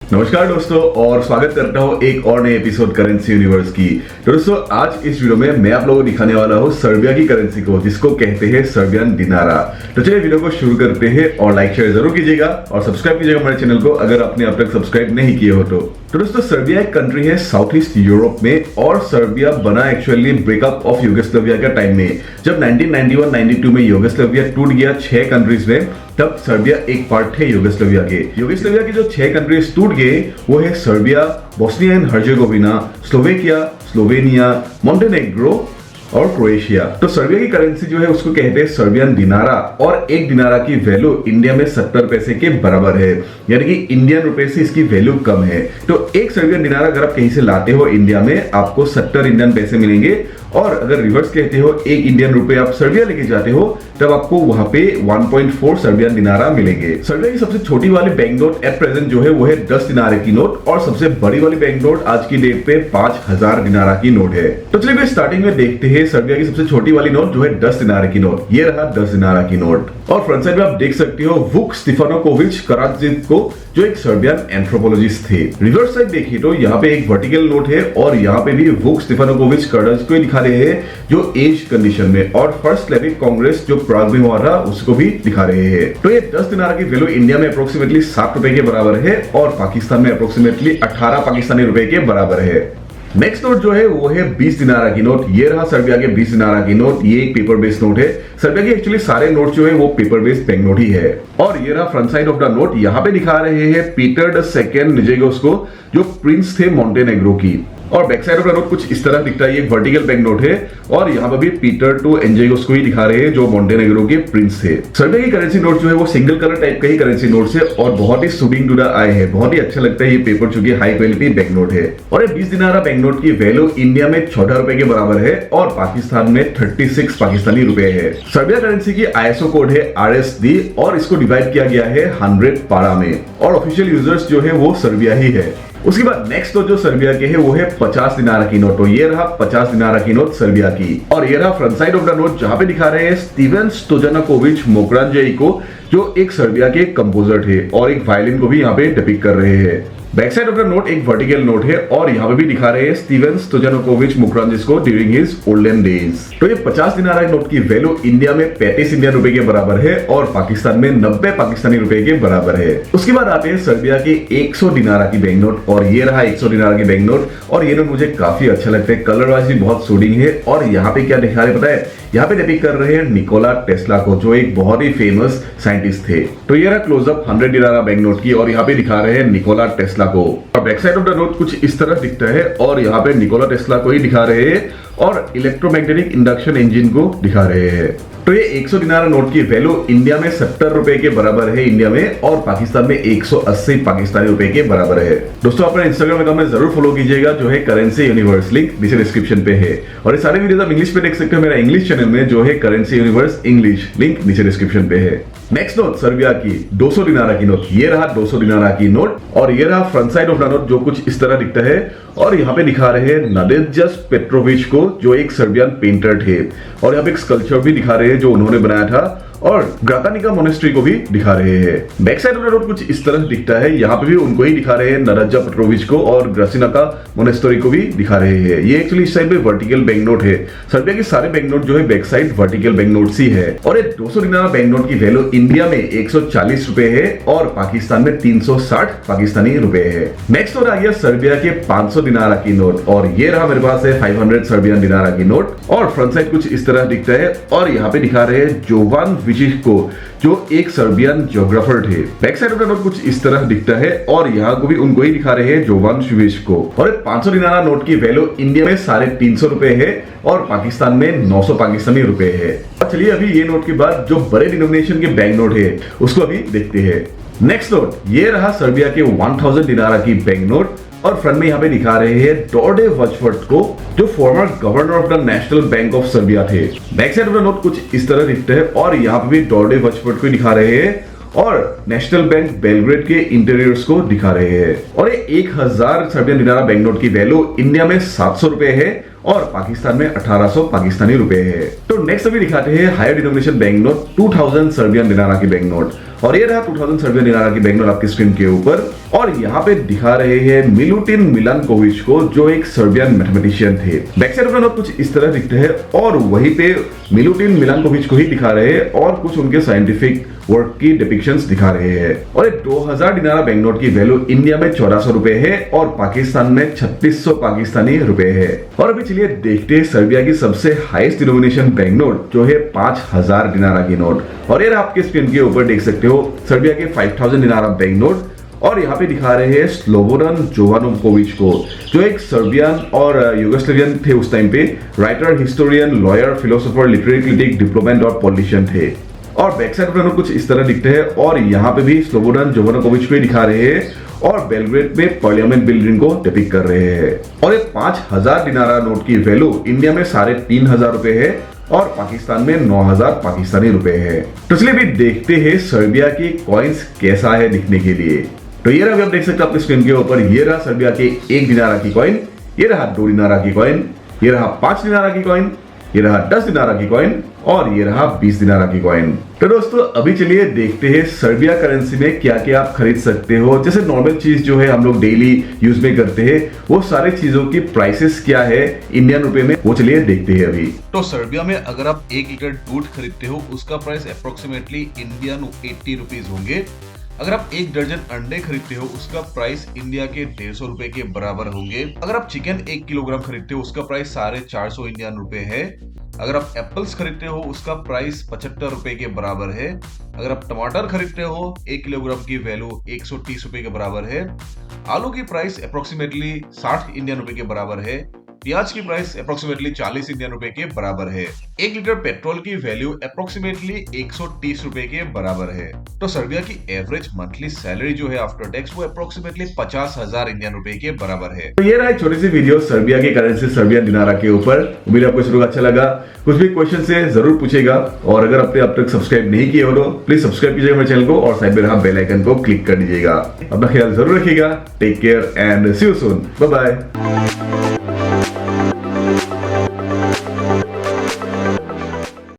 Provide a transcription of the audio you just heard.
नमस्कार दोस्तों और स्वागत करता हूँ एक और नए एपिसोड करेंसी यूनिवर्स की। तो दोस्तों आज इस वीडियो में मैं आप लोगों को दिखाने वाला हूँ सर्बिया की करेंसी को, जिसको कहते हैं सर्बियन दिनारा। तो चलिए वीडियो को शुरू करते हैं और लाइक शेयर जरूर कीजिएगा और सब्सक्राइब कीजिएगा हमारे चैनल को अगर आपने अब तक सब्सक्राइब नहीं किए हो तो। दोस्तों सर्बिया एक कंट्री है साउथ ईस्ट यूरोप में और सर्बिया बना एक्चुअली ब्रेकअप ऑफ यूगोस्लाविया के टाइम में। जब 1991-92 में यूगोस्लाविया टूट गया 6 कंट्रीज में, तब सर्बिया एक पार्ट थे यूगोस्लाविया के। यूगोस्लाविया के जो 6 कंट्रीज टूट गए वो है Serbia, Bosnia and Herzegovina, Slovakia, Slovenia, Montenegro और क्रोएशिया। तो सर्बिया की करेंसी जो है उसको कहते हैं सर्बियन दिनारा और एक दिनारा की वैल्यू इंडिया में 70 पैसे के बराबर है, यानी कि इंडियन रुपए से इसकी वैल्यू कम है। तो एक सर्बियन दिनारा अगर आप कहीं से लाते हो इंडिया में आपको 70 इंडियन पैसे मिलेंगे और अगर रिवर्स कहते हो एक इंडियन रुपए आप सर्बिया लेके जाते हो तब आपको वहां पे 1.4 सर्बियन दिनारा मिलेंगे। सर्बिया की सबसे छोटी वाली बैंक नोट एट प्रेजेंट जो है वो है 10 दिनारे की नोट और सबसे बड़ी वाली बैंक नोट आज की डेट पे 5000 दिनारा की नोट है। तो चलिए स्टार्टिंग में देखते हैं सर्बिया की सबसे छोटी वाली नोट जो है 10 दिनारे की नोट। ये रहा 10 दिनारा की नोट और फ्रंट साइड में आप देख सकते हो वुक स्टेफानोविच कराजित्को जो एक सर्बियन एंथ्रोपोलॉजिस्ट थे। रिवर्स साइड देखिए तो यहाँ पे एक वर्टिकल नोट है और यहाँ पे भी वुक स्टेफानोविच कराजित्को दिखा रहे हैं जो एज कंडीशन में, और फर्स्ट स्लेविक कांग्रेस जो प्राग में हुआ था उसको भी दिखा रहे हैं। तो ये 10 दिनारा की वैल्यू इंडिया में अप्रोक्सीमेटली 7 रुपए के बराबर है और पाकिस्तान में अप्रोक्सीमेटली 18 पाकिस्तानी रुपए के बराबर है। नेक्स्ट नोट जो है वो है 20 दिनारा की नोट। ये रहा सर्बिया के 20 दिनारा की नोट। ये एक पेपर बेस्ड नोट है। सर्बिया के एक्चुअली सारे नोट जो है वो पेपर बेस्ड बैंक नोट ही है। और ये रहा front side of the note. यहाँ पे दिखा रहे हैं पीटर II निजेगोस को जो प्रिंस थे मोंटेनेग्रो की, और back side of the note कुछ इस तरह दिखता है। ये एक वर्टिकल बैंक नोट है और यहाँ पर भी पीटर II एंजेगोस को ही दिखा रहे हैं जो मोंटेनेग्रो के प्रिंस थे। सर्बिया की करेंसी नोट जो है वो सिंगल कलर टाइप का ही करेंसी नोट है और बहुत ही सूदिंग टू द आई है। बहुत ही अच्छा लगता है ये पेपर चूंकि हाई क्वालिटी बैंक नोट है। और ये 20 दिनारा बैंक नोट की वैल्यू इंडिया में 14 रुपए के बराबर है और पाकिस्तान में 36 पाकिस्तानी रुपए है। सर्बिया करेंसी की ISO कोड है RSD और इसको डिवाइड किया गया है 100 पारा में और ऑफिशियल यूजर्स जो है वो सर्बिया ही है। उसके बाद नेक्स्ट जो सर्बिया के है वो है 50 दिनारा की नोट। तो ये रहा 50 दिनारा की नोट सर्बिया की और ये रहा front side of the note जहां पे दिखा रहे हैं स्टीवन स्टोजानोविच मोक्रांजेइको जो एक सर्बिया के कंपोजर थे और एक वायलिन को भी यहाँ पे डिपिक्ट कर रहे हैं। Back side of the note एक वर्टिकल नोट है और यहाँ पे भी दिखा रहे हैं Stevan Stojanovic Mokranjac during his olden days. तो ये 50 दिनारा नोट की वैल्यू इंडिया में 35 इंडियन रुपए के बराबर है और पाकिस्तान में 90 पाकिस्तानी रुपए के बराबर है। उसके बाद आते हैं सर्बिया के 100 दिनारा की बैंक नोट और ये रहा 100 दिनारा की बैंक नोट और ये नोट मुझे काफी अच्छा लगता है। कलर वाइज भी बहुत सूदिंग है और यहाँ पे क्या दिखा रहे पता है, यहाँ पे डिपिक्ट कर रहे हैं निकोला टेस्ला को जो एक बहुत ही फेमस साइंटिस्ट थे। तो ये रहा क्लोजअप 100 दिनारा बैंक नोट की और यहाँ पे दिखा रहे हैं निकोला टेस्ला को। और back side of the note कुछ इस तरह दिखता है और यहाँ पे निकोला टेस्ला को ही दिखा रहे हैं और इलेक्ट्रोमैग्नेटिक इंडक्शन इंजन को दिखा रहे हैं। तो ये 100 दिनारा नोट की वैल्यू इंडिया में 70 रुपए के बराबर है इंडिया में और पाकिस्तान में 180 पाकिस्तानी रुपए के बराबर है। दोस्तों अपने इंस्टाग्राम अकाउंट में जरूर फॉलो कीजिएगा जो है करेंसी यूनिवर्स, लिंक नीचे डिस्क्रिप्शन पे है। और ये सारे वीडियोस आप इंग्लिश पे देख सकते हो मेरा इंग्लिश चैनल में जो है करेंसी यूनिवर्स इंग्लिश, लिंक नीचे डिस्क्रिप्शन पे है। नेक्स्ट नोट सर्बिया की 200 दिनारा की नोट। ये रहा 200 दिनारा की नोट और ये रहा front side of the note जो कुछ इस तरह दिखता है और यहाँ पे दिखा रहे हैं नादेजस पेट्रोविच को जो एक सर्बियन पेंटर थे और यहाँ पे एक स्कल्पचर भी दिखा रहे हैं जो उन्होंने बनाया था और ग्रातानिका मोनेस्ट्री को भी दिखा रहे हैं। Back side of the note कुछ इस तरह दिखता है। यहाँ पे भी उनको ही दिखा रहे हैं नादेजा पेट्रोविच को और ग्रासिनाका मोनेस्ट्री को भी दिखा रहे हैं। ये एक्चुअली इस साइड पे वर्टिकल बैंक नोट है। सर्बिया के सारे बैंक नोट जो है back side vertical bank notes ही है और ये 200 दिनारा बैंक नोट की वैल्यू इंडिया में 140 रुपए है और पाकिस्तान में 360 पाकिस्तानी रुपए है। नेक्स्ट नोट आ गया सर्बिया के 500 दिनारा की नोट और ये रहा मेरे पास है 500 सर्बियन दिनारा की नोट और फ्रंट साइड कुछ इस तरह दिखता है और यहाँ पे दिखा रहे हैं जोवान विजिक को जो एक सर्बियन ज्योग्राफर थे। Back side of the note कुछ इस तरह दिखता है और यहाँ को भी उनको ही दिखा रहे हैं जोवान शुविश को। और 500 दिनारा नोट की वैल्यू इंडिया में 350 रुपए है और पाकिस्तान में 900 पाकिस्तानी रुपए है। चलिए अभी ये नोट के बाद जो बड़े डिनोमिनेशन के बैंक नोट है उसको अभी देखते हैं। नेक्स्ट नोट ये रहा सर्बिया के 1000 दिनारा की बैंक नोट और फ्रंट में यहाँ पे दिखा रहे हैं डोर्डे वचवर्थ को जो former governor of the national bank of Serbia थे। Back side of the note कुछ इस तरह दिखता है और यहाँ पे भी डोर्डे वचवर्थ को दिखा रहे हैं और नेशनल बैंक बेलग्रेड के इंटीरियर्स को दिखा रहे हैं। और ये 1000 सर्बियन दिनारा बैंक नोट की वैल्यू इंडिया में 700 रुपए है और पाकिस्तान में 1800 पाकिस्तानी रुपए है। तो नेक्स्ट अभी दिखाते हैं higher denomination bank note 2000 Serbian dinara की बैंक नोट और ये रहा 2000 सर्बियन दिनारा की बैंक नोट आपकी स्क्रीन के ऊपर। और यहाँ पे दिखा रहे हैं मिलुटिन मिलानकोविच को, जो एक सर्बियन मैथमेटिशियन थे। बैक साइड ऑफ नोट कुछ इस तरह दिखते हैं और वहीं पे मिलुटिन मिलानकोविच को ही दिखा रहे हैं और कुछ उनके साइंटिफिक वर्क की डिपिक्शंस दिखा रहे हैं। और ये 2000 दिनारा बैंक नोट की वैल्यू इंडिया में 1400 रुपए है और पाकिस्तान में 3600 पाकिस्तानी रुपए है। और अभी चलिए देखते हैं सर्बिया की सबसे हाईएस्ट डिनोमिनेशन बैंक नोट, जो है 5000 दिनारा की नोट। और ये आपके स्क्रीन के ऊपर देख सकते हो सर्बिया के 5000 दिनारा बैंक नोट। और यहाँ पे दिखा रहे हैं स्लोबोडन जोवानोविच को, जो एक सर्बियन और यूगोस्लावियन थे उस टाइम पे, writer, historian, lawyer, philosopher, literary critic, diplomat और पॉलिटिशियन थे। और बैक साइड पर कुछ इस तरह दिखते हैं और यहाँ पे भी स्लोबोडन जोवानोविच को दिखा रहे हैं और बेलग्रेड में पार्लियामेंट बिल्डिंग को डिपिक्ट कर रहे हैं। और ये 5000 दिनारा नोट की वैल्यू इंडिया में 3500 रुपए है और पाकिस्तान में 9000 पाकिस्तानी रुपए है। तो चलिए भी देखते हैं सर्बिया की कॉइन्स कैसा है दिखने के लिए। तो ये रहा, आप देख सकते हैं आपके स्क्रीन के ऊपर, ये रहा सर्बिया के 1 दिनारा की कॉइन, ये रहा 2 दिनारा की कॉइन, ये रहा 5 दिनारा की कॉइन, ये रहा 10 दिनारा की कॉइन और ये रहा 20 दिनारा की कॉइन। तो दोस्तों अभी चलिए देखते हैं सर्बिया करेंसी में क्या क्या आप खरीद सकते हो। जैसे नॉर्मल चीज जो है हम लोग डेली यूज में करते हैं, वो सारी चीजों की प्राइसेस क्या है इंडियन रुपए में, वो चलिए देखते हैं अभी। तो सर्बिया में अगर आप 1 लीटर दूध खरीदते हो उसका प्राइस अप्रोक्सीमेटली इंडियन 80 रुपीज होंगे। अगर आप 1 दर्जन अंडे खरीदते हो उसका प्राइस इंडिया के 150 रुपए के बराबर होंगे। अगर आप चिकन 1 किलोग्राम खरीदते हो उसका प्राइस 450 इंडियन रुपए है। अगर आप एप्पल्स खरीदते हो उसका प्राइस 75 रुपए के बराबर है। अगर आप टमाटर खरीदते हो 1 किलोग्राम की वैल्यू 130 रुपए के बराबर है। आलू की प्राइस अप्रोक्सीमेटली 60 इंडियन रुपए के बराबर है। प्याज की प्राइस अप्रोक्सीमेटली 40 इंडियन रुपए के बराबर है। 1 लीटर पेट्रोल की वैल्यू अप्रोक्सीमेटली 130 रुपए के बराबर है। तो सर्बिया की एवरेज मंथली सैलरी जो है आफ्टर टैक्स वो अप्रोक्सीमेटली 50,000 इंडियन रुपए के बराबर है। तो ये रहा एक छोटी सी वीडियो सर्बिया की करेंसी सर्बियन दिनारा के ऊपर। उम्मीद आपको शुरू अच्छा लगा। कुछ भी क्वेश्चन है जरूर पूछेगा और अगर आपने अब तक सब्सक्राइब नहीं किए हो तो प्लीज सब्सक्राइब कीजिएगा मेरे चैनल को और साइड में रहा बेल आइकन को क्लिक कर दीजिएगा। अपना ख्याल जरूर रखिएगा। Take care and see you soon. Bye bye.